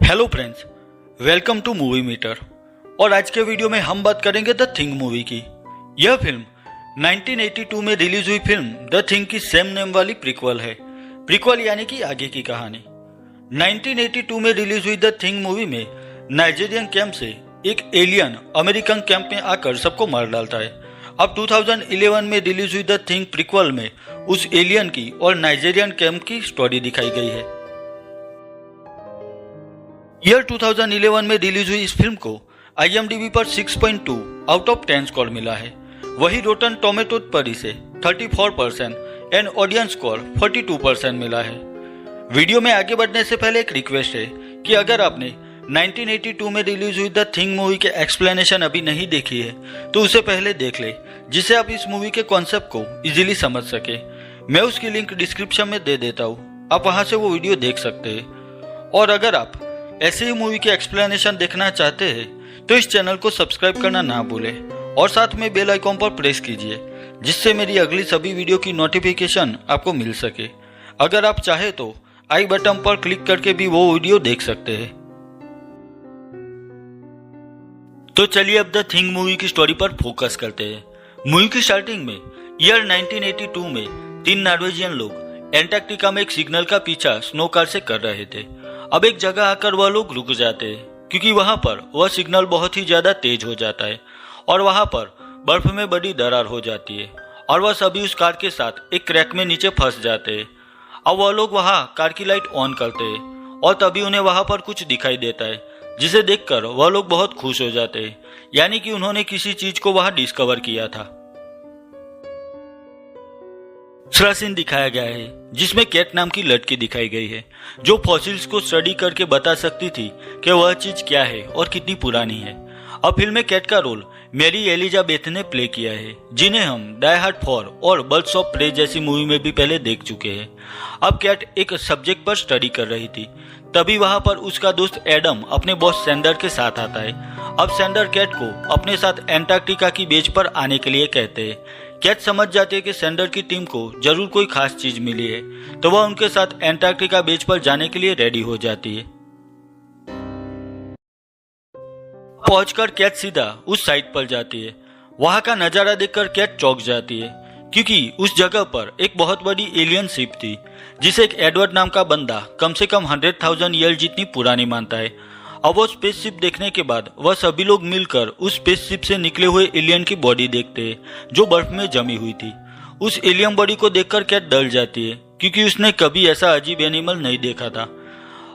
Hello friends, welcome to movie meter. और आज के वीडियो में हम बात करेंगे द थिंग मूवी की। यह फिल्म 1982 में रिलीज हुई फिल्म द थिंग की सेम नेम वाली प्रीक्वल है। प्रीक्वल यानी कि आगे की कहानी। 1982 में रिलीज हुई द थिंग मूवी में नाइजीरियन कैंप से एक एलियन अमेरिकन कैंप में आकर सबको मार डालता है। अब 2011 में रिलीज हुई द थिंग प्रीक्वल में उस एलियन की और नाइजीरियन कैंप की स्टोरी दिखाई गई है। ईयर 2011 में रिलीज हुई इस फिल्म को IMDb पर 6.2 आउट ऑफ 10 स्कोर मिला है। वही रोटन टोमेटो पर इसे 34% एंड ऑडियंस स्कोर 42% मिला है। वीडियो में आगे बढ़ने से पहले एक रिक्वेस्ट है कि अगर आपने 1982 में रिलीज हुई द थिंग मूवी के एक्सप्लेनेशन अभी नहीं देखी है तो उसे पहले देख ले, जिससे आप इस मूवी के कॉन्सेप्ट को इजीली समझ सके। मैं उसकी लिंक डिस्क्रिप्शन में दे देता हूँ, आप वहां से वो वीडियो देख सकते हैं। और अगर आप ऐसे ही मूवी के एक्सप्लेनेशन देखना चाहते हैं तो इस चैनल को सब्सक्राइब करना ना भूलें और साथ में बेल आइकॉन पर प्रेस कीजिए, जिससे मेरी अगली सभी वीडियो की नोटिफिकेशन आपको मिल सके। अगर आप चाहे तो आई बटन पर क्लिक करके भी वो वीडियो देख सकते हैं। तो चलिए अब द थिंग मूवी की स्टोरी पर फोकस करते हैं। मूवी की स्टार्टिंग में ईयर 1982 में 3 नॉर्वेजियन लोग एंटार्क्टिका में एक सिग्नल का पीछा स्नो कार से कर रहे थे। अब एक जगह आकर वह लोग रुक जाते हैं क्योंकि वहां पर वह सिग्नल बहुत ही ज्यादा तेज हो जाता है और वहां पर बर्फ में बड़ी दरार हो जाती है और वह सभी उस कार के साथ एक क्रैक में नीचे फंस जाते हैं। अब वह लोग वहां कार की लाइट ऑन करते हैं और तभी उन्हें वहां पर कुछ दिखाई देता है, जिसे देखकर वह लोग बहुत खुश हो जाते हैं, यानी कि उन्होंने किसी चीज को वहां डिस्कवर किया था। दूसरा सीन दिखाया गया है जिसमें कैट नाम की लड़की दिखाई गई है जो फॉसिल्स को स्टडी करके बता सकती थी कि वह चीज क्या है और कितनी पुरानी है। अब फिल्म में कैट का रोल मैरी एलिजाबेथ ने प्ले किया है, जिन्हें हम डाई हार्ड 4 और बर्ड्स ऑफ प्रे जैसी मूवी में भी पहले देख चुके हैं। अब कैट एक सब्जेक्ट पर स्टडी कर रही थी, तभी वहां पर उसका दोस्त एडम अपने बॉस सैंडर के साथ आता है। अब सैंडर कैट को अपने साथ एंटार्क्टिका की बेच पर आने के लिए कहते हैं। कैट समझ जाते हैं कि सैंडर की टीम को जरूर कोई खास चीज मिली है, तो वह उनके साथ एंटार्क्टिका बेच पर जाने के लिए रेडी हो जाती है। पहुंचकर कैट सीधा उस साइट पर जाती है। वहां का नजारा देखकर कैट चौंक जाती है क्योंकि उस जगह पर एक बहुत बड़ी एलियन शिप थी जिसे एक एडवर्ड नाम का बंदा कम से कम 100,000 ईयर जितनी पुरानी मानता है। अब वो स्पेसशिप देखने के बाद वह सभी लोग मिलकर उस स्पेसशिप से निकले हुए एलियन की बॉडी देखते हैं जो बर्फ में जमी हुई थी। उस एलियन बॉडी को देखकर कैट डर जाती है क्योंकि उसने कभी ऐसा अजीब एनिमल नहीं देखा था।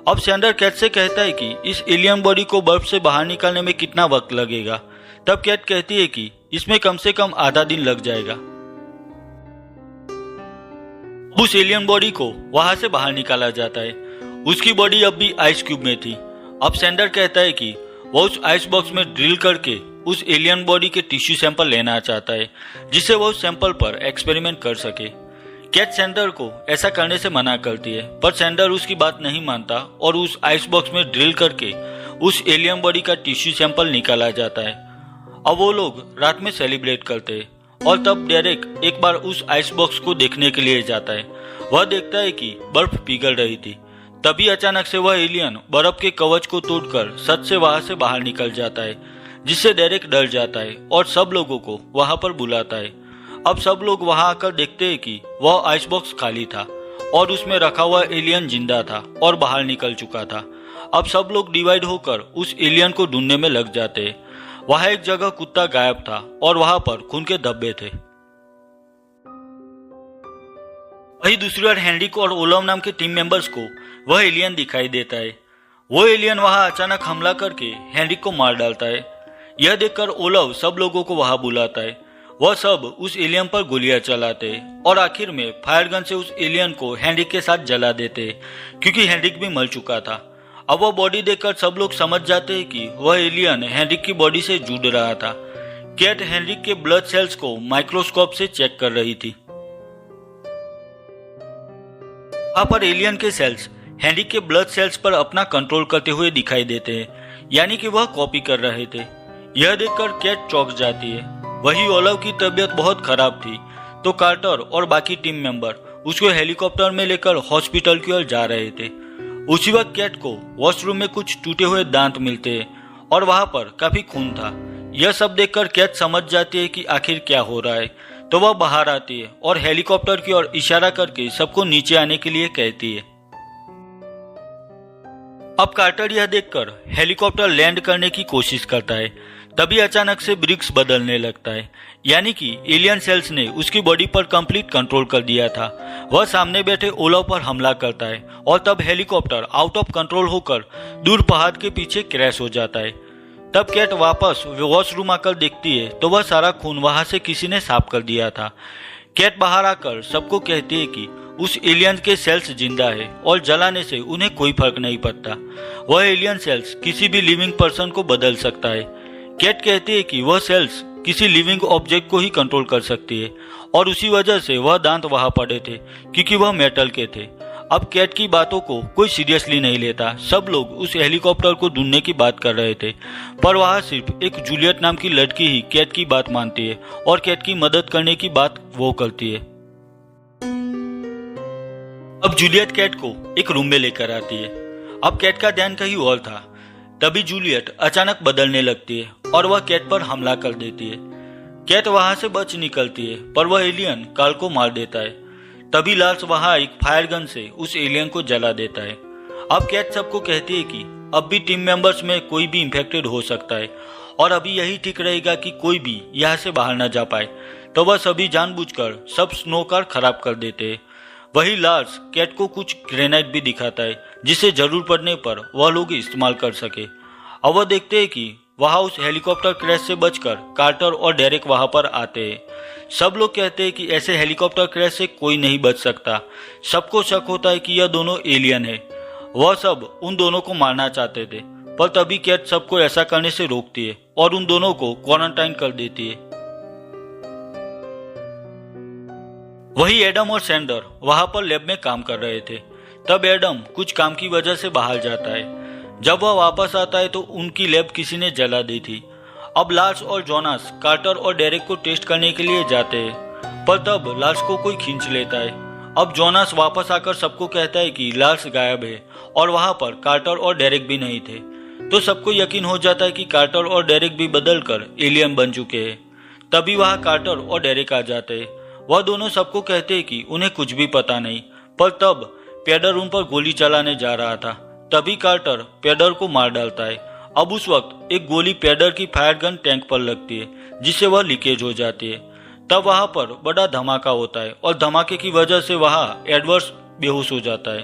अब सैंडर कैट से कहता है कि इस एलियन बॉडी को बर्फ से बाहर निकालने में कितना वक्त लगेगा। तब कैट कहती है कि इसमें कम से कम आधा दिन लग जाएगा। उस एलियन बॉडी को वहां से बाहर निकाला जाता है। उसकी बॉडी अब भी आइस क्यूब में थी। अब सैंडर कहता है कि वह उस आइस बॉक्स में ड्रिल करके उस एलियन बॉडी के टिश्यू सैंपल लेना चाहता है, जिससे वह उस सैंपल पर एक्सपेरिमेंट कर सके। कैट सैंडर को ऐसा करने से मना करती है, पर सैंडर उसकी बात नहीं मानता और उस आइस बॉक्स में ड्रिल करके उस एलियन बॉडी का टिश्यू सैंपल निकाला जाता है। अब वो लोग रात में सेलिब्रेट करते हैं और तब डेरेक एक बार उस आइस बॉक्स को देखने के लिए जाता है। वह देखता है कि बर्फ पिघल रही थी। तभी अचानक से वह एलियन बर्फ के कवच को तोड़कर सच से वहां से बाहर निकल जाता है, जिससे डेरेक डर जाता है और सब लोगों को वहां पर बुलाता है। अब सब लोग वहां आकर देखते हैं कि वह आइस बॉक्स खाली था और उसमें रखा हुआ एलियन जिंदा था और बाहर निकल चुका था। अब सब लोग डिवाइड होकर उस एलियन को ढूंढने में लग जाते हैं। वहां एक जगह कुत्ता गायब था और वहां पर खून के धब्बे थे। वही दूसरी ओर हेनरिक और ओलव नाम के टीम मेंबर्स को वह एलियन दिखाई देता है। वो एलियन वहां अचानक हमला करके हेनरिक को मार डालता है। यह देखकर ओलव सब लोगों को वहां बुलाता है। वह सब उस एलियन पर गोलियां चलाते हैं और आखिर में फायर गन से उस एलियन को हेनरिक के साथ जला देते हैं क्योंकि हेनरिक भी मर चुका था। अब वह बॉडी देखकर सब लोग समझ जाते हैं कि वह एलियन हेनरिक की बॉडी से जुड़ रहा था। कैट हेनरिक के ब्लड सेल्स को माइक्रोस्कोप से चेक कर रही थी। वहां पर एलियन के सेल्स हेनरिक के ब्लड सेल्स पर अपना कंट्रोल करते हुए दिखाई देते हैं, यानी कि वह कॉपी कर रहे थे। यह देखकर कैट चौंक जाती है। वही ओलव की तबीयत बहुत खराब थी, तो कार्टर और बाकी टीम मेंबर उसको हेलीकॉप्टर में लेकर हॉस्पिटल की ओर जा रहे थे। उसी वक्त कैट को वॉशरूम में कुछ टूटे हुए दांत मिलते हैं और वहां पर काफी खून था। यह सब देखकर कैट समझ जाती है कि आखिर क्या हो रहा है। तो वह बाहर आती है और हेलीकॉप्टर की ओर इशारा करके सबको नीचे आने के लिए कहती है। अब कार्टर यह देखकर हेलीकॉप्टर लैंड करने की कोशिश करता है। तभी अचानक से ब्रिक्स बदलने लगता है, यानी कि एलियन सेल्स ने उसकी बॉडी पर कंप्लीट कंट्रोल कर दिया था। वह सामने बैठे ओलाव पर हमला करता है और तब हेलीकॉप्टर आउट ऑफ कंट्रोल होकर दूर पहाड़ के पीछे क्रैश हो जाता है। तब कैट वापस वॉशरूम आकर देखती है तो वह सारा खून वहां से किसी ने साफ कर दिया था। कैट बाहर आकर सबको कहती है कि उस एलियन के सेल्स जिंदा है और जलाने से उन्हें कोई फर्क नहीं पड़ता। वह एलियन सेल्स किसी भी लिविंग पर्सन को बदल सकता है। कैट कहती है कि वह सेल्स किसी लिविंग ऑब्जेक्ट को ही कंट्रोल कर सकती है और उसी वजह से वह दांत वहां पड़े थे क्योंकि वह मेटल के थे। अब कैट की बातों को कोई सीरियसली नहीं लेता। सब लोग उस हेलीकॉप्टर को ढूंढने की बात कर रहे थे, पर वहां सिर्फ एक जूलियट नाम की लड़की ही कैट की बात मानती है और कैट की मदद करने की बात वो करती है। अब जूलियट कैट को एक रूम में लेकर आती है। अब कैट का ध्यान कहीं और था। तभी जूलियट अचानक बदलने लगती है और वह कैट पर हमला कर देती है। कैट वहां से बच निकलती है, पर वह एलियन कार्ल को मार देता है। तभी लार्स वहां एक फायर गन से उस एलियन को जला देता है। अब कैट सबको कहती है कि अब भी टीम मेंबर्स में कोई भी इंफेक्टेड हो सकता है और अभी यही ठीक रहेगा कि कोई भी यहाँ से बाहर न जा पाए। तो वह सभी जानबूझकर सब स्नो कार खराब कर देते हैं। वही लार्स कैट को कुछ ग्रेनाइट भी दिखाता है जिसे जरूर पड़ने पर वह लोग इस्तेमाल कर सके। अब वह देखते हैं कि वहां उस हेलीकॉप्टर क्रैश से बचकर कार्टर और डेरेक वहां पर आते हैं। सब लोग कहते हैं कि ऐसे हेलीकॉप्टर क्रैश से कोई नहीं बच सकता। सबको शक होता है कि यह दोनों एलियन है। वह सब उन दोनों को मारना चाहते थे, पर तभी कैट सबको ऐसा करने से रोकती है और उन दोनों को क्वारंटाइन कर देती है। वही एडम और सैंडर वहां पर लैब में काम कर रहे थे। तब एडम कुछ काम की वजह से बाहर जाता है। जब वह वापस आता है तो उनकी लैब किसी ने जला दी थी। अब लार्स और जोनास कार्टर और डेरेक को टेस्ट करने के लिए जाते हैं, पर तब लार्स को कोई खींच लेता है। अब जोनास वापस आकर सबको कहता है कि लार्स गायब है और वहां पर कार्टर और डेरेक भी नहीं थे। तो सबको यकीन हो जाता है कि कार्टर और डेरेक भी बदलकर एलियन बन चुके हैं। तभी वहां कार्टर और डेरेक आ जाते हैं। वह दोनों सबको कहते हैं कि उन्हें कुछ भी पता नहीं, पर तब पेडर उन पर गोली चलाने जा रहा था। तभी कार्टर पेडर को मार डालता है। अब उस वक्त एक गोली पेडर की फायर गन टैंक पर लगती है जिससे वह लीकेज हो जाती है। तब वहां पर बड़ा धमाका होता है और धमाके की वजह से वहां एडवर्ड बेहोश हो जाता है।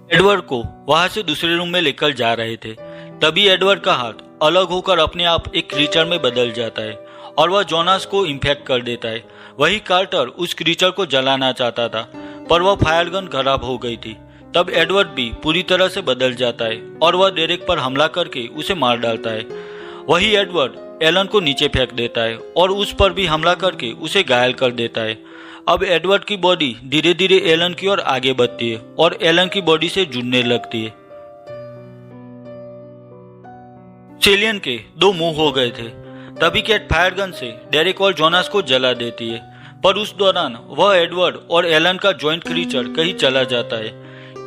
एडवर्ड को वहां से दूसरे रूम में लेकर जा रहे थे। तभी एडवर्ड का हाथ अलग होकर अपने आप एक क्रीचर में बदल जाता है और वह जोनास को इन्फेक्ट कर देता है। वही कार्टर उस क्रीचर को जलाना चाहता था, पर वह फायर गन खराब हो गई थी। तब एडवर्ड भी पूरी तरह से बदल जाता है और वह डेरेक पर हमला करके उसे मार डालता है। वही एडवर्ड एलन को नीचे फेंक देता है और उस पर भी हमला करके उसे घायल कर देता है। अब एडवर्ड की बॉडी धीरे धीरे एलन की ओर आगे बढ़ती है और एलन की बॉडी से जुड़ने लगती है। एलियन के दो मुंह हो गए थे। तभी कैट फायर गन से डेरेक और जोनास को जला देती है, पर उस दौरान वह एडवर्ड और एलन का जॉइंट क्रीचर कहीं चला जाता है।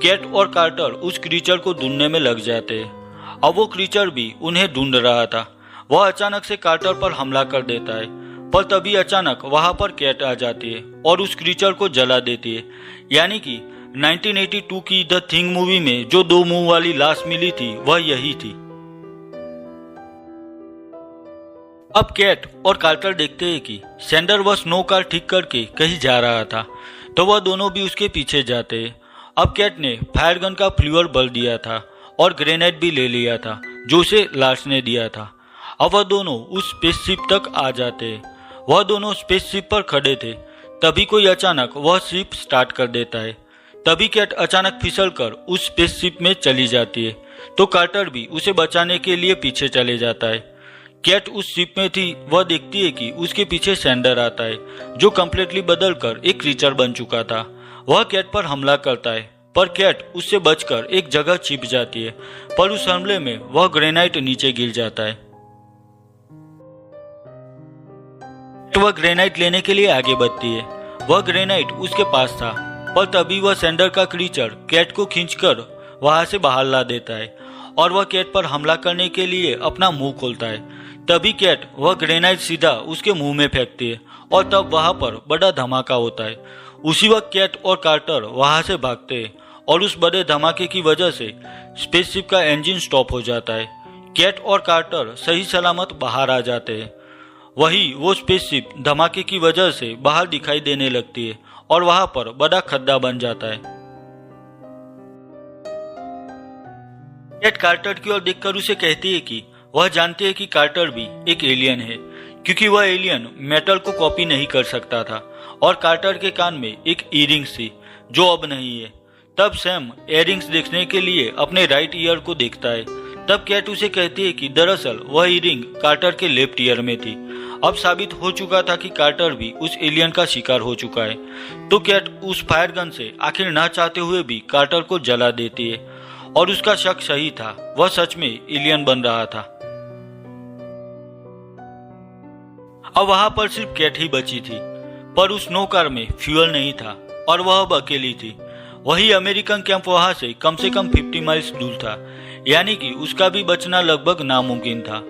कैट और कार्टर उस क्रीचर को ढूंढने में लग जाते हैं। अब वो क्रीचर भी उन्हें ढूंढ रहा था। वह अचानक से कार्टर पर हमला कर देता है, पर तभी अचानक वहां पर कैट आ जाती है और उस क्रीचर को जला देती है। यानी कि 1982 की द थिंग मूवी में जो दो मुंह वाली लाश मिली थी वह यही थी। अब कैट और कार्टर देखते हैं कि सैंडर वह स्नो कार ठीक करके कहीं जा रहा था, तो वह दोनों भी उसके पीछे जाते हैं। अब कैट ने फायर गन का फ्यूल भर दिया था और ग्रेनेड भी ले लिया था जो उसे लार्स ने दिया था। अब वह दोनों उस स्पेसशिप तक आ जाते हैं। वह दोनों स्पेसशिप पर खड़े थे। तभी कोई अचानक वह शिप स्टार्ट कर देता है। तभी कैट अचानक फिसलकर उस स्पेसशिप में चली जाती है, तो कार्टर भी उसे बचाने के लिए पीछे चले जाता है। कैट उस शिप में थी। वह देखती है कि उसके पीछे सैंडर आता है जो कम्प्लीटली बदलकर एक क्रीचर बन चुका था। वह कैट पर हमला करता है, पर कैट उससे बचकर एक जगह छिप जाती है, पर उस हमले में वह ग्रेनाइट नीचे गिर जाता है। वह ग्रेनाइट लेने के लिए आगे बढ़ती है। वह ग्रेनाइट उसके पास था, पर तभी वह सैंडर का क्रीचर कैट को खींचकर वहां से बाहर ला देता है और वह कैट पर हमला करने के लिए अपना मुंह खोलता है। तभी कैट वह ग्रेनाइट सीधा उसके मुंह में फेंकती है और तब वहां पर बड़ा धमाका होता है। उसी वक्त कैट और कार्टर वहां से भागते हैं और उस बड़े धमाके की वजह से स्पेसशिप का इंजन स्टॉप हो जाता है। कैट और कार्टर सही सलामत बाहर आ जाते हैं। वही वो स्पेसशिप धमाके की वजह से बाहर दिखाई देने लगती है और वहां पर बड़ा खड्डा बन जाता है। कैट कार्टर की ओर देखकर उसे कहती है कि वह जानती है कि कार्टर भी एक एलियन है, क्योंकि वह एलियन मेटल को कॉपी नहीं कर सकता था और कार्टर के कान में एक ईयरिंग्स थी जो अब नहीं है। तब सैम ईयरिंग्स देखने के लिए अपने राइट ईयर को देखता है। तब कैट उसे कहती है कि दरअसल वह ईयरिंग कार्टर के लेफ्ट ईयर में थी। अब साबित हो चुका था कि कार्टर भी उस एलियन का शिकार हो चुका है, तो कैट उस फायर गन से आखिर ना चाहते हुए भी कार्टर को जला देती है और उसका शक सही था, वह सच में एलियन बन रहा था। अब वहां पर सिर्फ कैट ही बची थी, पर उस नो कार में फ्यूल नहीं था और वह अब अकेली थी। वही अमेरिकन कैंप वहां से कम 50 माइल्स दूर था, यानी कि उसका भी बचना लगभग नामुमकिन था।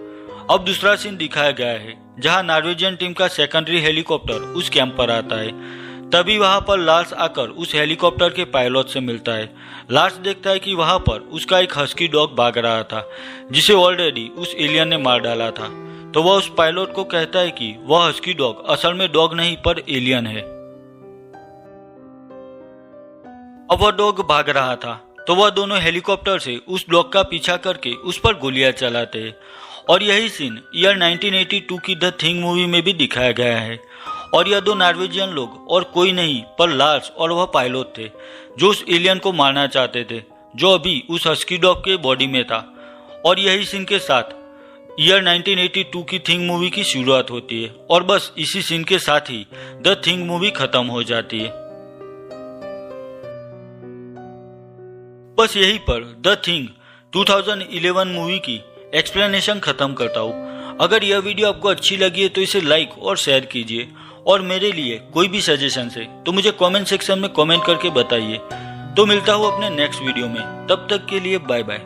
अब दूसरा सीन दिखाया गया है जहां नॉर्वेजियन टीम का सेकेंडरी हेलीकॉप्टर उस कैंप पर आता है। तभी वहां पर लार्स आकर उस हेलीकॉप्टर के पायलट से मिलता है। लार्स देखता है कि वहां पर उसका एक हस्की डॉग भाग रहा था जिसे ऑलरेडी उस एलियन ने मार डाला था। तो वह उस पायलट को कहता है कि वह हस्की डॉग असल में डॉग नहीं पर एलियन है। अब वह डॉग भाग रहा था तो वह दोनों हेलीकॉप्टर से उस डॉग का पीछा करके उस पर गोलियां चलाते हैं और यही सीन ईयर 1982 की द थिंग मूवी में भी दिखाया गया है। और यह दो नॉर्वेजियन लोग और कोई नहीं पर लार्स और वह पायलट थे जो उस एलियन को मारना चाहते थे जो अभी उस हस्की डॉग के बॉडी में था। और यही सीन के साथ ईयर 1982 की थिंग मूवी की शुरुआत होती है और बस इसी सीन के साथ ही द थिंग मूवी खत्म हो जाती है। बस यहीं पर द थिंग 2011 मूवी की एक्सप्लेनेशन खत्म करता हूँ। अगर यह वीडियो आपको अच्छी लगी है तो इसे लाइक और शेयर कीजिए और मेरे लिए कोई भी सजेशन है तो मुझे कमेंट सेक्शन में कमेंट करके बताइए। तो मिलता हूँ अपने नेक्स्ट वीडियो में, तब तक के लिए बाय बाय।